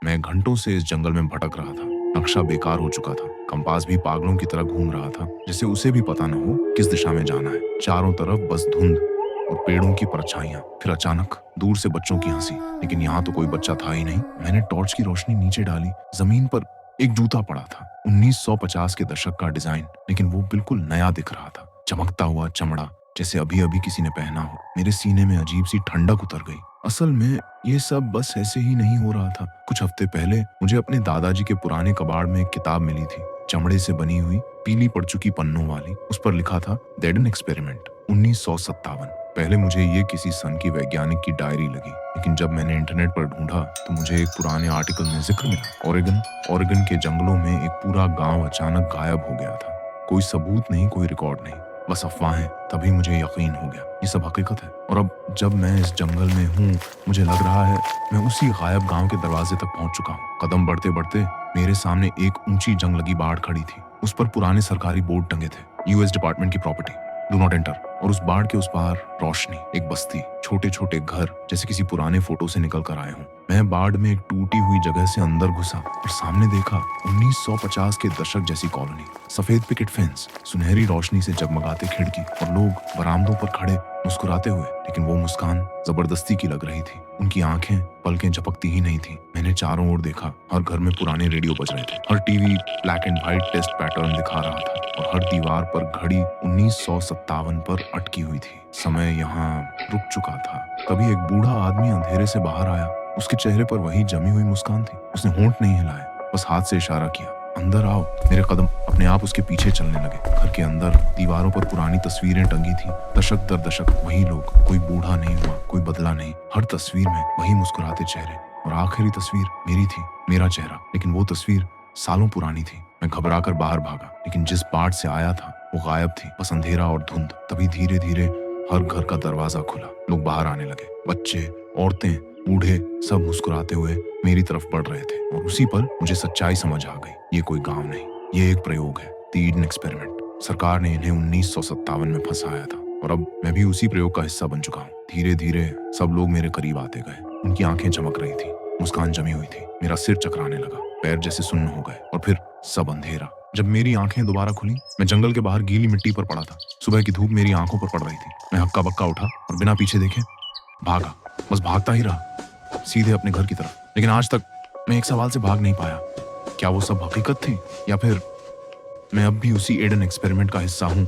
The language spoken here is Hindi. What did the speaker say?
मैं घंटों से इस जंगल में भटक रहा था। नक्शा बेकार हो चुका था। कंपास भी पागलों की तरह घूम रहा था, जैसे उसे भी पता न हो किस दिशा में जाना है। चारों तरफ बस धुंध और पेड़ों की परछाइयां। फिर अचानक दूर से बच्चों की हंसी, लेकिन यहाँ तो कोई बच्चा था ही नहीं। मैंने टॉर्च की रोशनी नीचे डाली। जमीन पर एक जूता पड़ा था, 1950 के दशक का डिजाइन, लेकिन वो बिल्कुल नया दिख रहा था। चमकता हुआ चमड़ा, जैसे अभी अभी किसी ने पहना हो। मेरे सीने में अजीब सी ठंडक उतर गई। असल में ये सब बस ऐसे ही नहीं हो रहा था। कुछ हफ्ते पहले मुझे अपने दादाजी के पुराने कबाड़ में एक किताब मिली थी, चमड़े से बनी हुई, पीली पड़ चुकी पन्नों वाली। उस पर लिखा था डेडन एक्सपेरिमेंट 1957। पहले मुझे ये किसी सन की वैज्ञानिक की डायरी लगी, लेकिन जब मैंने इंटरनेट पर ढूंढा तो मुझे एक पुराने आर्टिकल में जिक्र मिला। ओरेगन के जंगलों में एक पूरा गांव अचानक गायब हो गया था। कोई सबूत नहीं, कोई रिकॉर्ड नहीं, बस अफवाहें। तभी मुझे यकीन हो गया, ये सब हकीकत है। और अब जब मैं इस जंगल में हूँ, मुझे लग रहा है मैं उसी गायब गांव के दरवाजे तक पहुंच चुका हूँ। कदम बढ़ते बढ़ते मेरे सामने एक ऊंची जंग लगी बाड़ खड़ी थी। उस पर पुराने सरकारी बोर्ड टंगे थे, यूएस डिपार्टमेंट की प्रॉपर्टी, डू नॉट एंटर। और उस बाढ़ के उस पार रोशनी, एक बस्ती, छोटे छोटे घर, जैसे किसी पुराने फोटो से निकल कर आए हों। मैं बाढ़ में एक टूटी हुई जगह से अंदर घुसा और सामने देखा 1950 के दशक जैसी कॉलोनी। सफेद पिकेट फेंस, सुनहरी रोशनी से जगमगाते खिड़की और लोग बरामदों पर खड़े मुस्कुराते हुए। लेकिन वो मुस्कान जबरदस्ती की लग रही थी। उनकी आंखें पलकें झपकती ही नहीं थी। मैंने चारों ओर देखा। हर घर में पुराने रेडियो बज रहे थे, हर TV black and white test pattern दिखा रहा था, और हर दीवार पर घड़ी 1957 पर अटकी हुई थी। समय यहाँ रुक चुका था। तभी एक बूढ़ा आदमी अंधेरे से बाहर आया। उसके चेहरे पर वही जमी हुई मुस्कान थी। उसने होंठ नहीं हिलाए, बस हाथ से इशारा किया, अंदर आओ। मेरे कदम अपने आप उसके पीछे चलने लगे। घर के अंदर दीवारों पर पुरानी तस्वीरें टंगी थी, दशक दर दशक वही लोग। कोई बूढ़ा नहीं हुआ, कोई बदला नहीं। हर तस्वीर में वही मुस्कुराते चेहरे, और आखिरी तस्वीर मेरी थी, मेरा चेहरा। लेकिन वो तस्वीर सालों पुरानी थी। मैं घबराकर बाहर भागा, लेकिन जिस बाढ़ से आया था वो गायब थी, बस अंधेरा और धुंध। तभी धीरे धीरे हर घर का दरवाजा खुला। लोग बाहर आने लगे, बच्चे, औरतें, बूढ़े, सब मुस्कुराते हुए मेरी तरफ बढ़ रहे थे। और उसी पल मुझे सच्चाई समझ आ गई। ये कोई गांव नहीं, ये एक प्रयोग है, द ईडन एक्सपेरिमेंट। सरकार ने इन्हें 1957 में फंसाया था, और अब मैं भी उसी प्रयोग का हिस्सा बन चुका हूँ। धीरे धीरे सब लोग मेरे करीब आते गए। उनकी आंखें चमक रही थी, मुस्कान जमी हुई थी। मेरा सिर चकराने लगा, पैर जैसे सुन्न हो गए, और फिर सब अंधेरा। जब मेरी आंखें दोबारा खुली, मैं जंगल के बाहर गीली मिट्टी पर पड़ा था। सुबह की धूप मेरी आंखों पर पड़ रही थी। मैं हक्का बक्का उठा और बिना पीछे देखे भागा। बस भागता ही रहा, सीधे अपने घर की तरफ। लेकिन आज तक मैं एक सवाल से भाग नहीं पाया, क्या वो सब हकीकत थी, या फिर मैं अब भी उसी एडन एक्सपेरिमेंट का हिस्सा हूँ।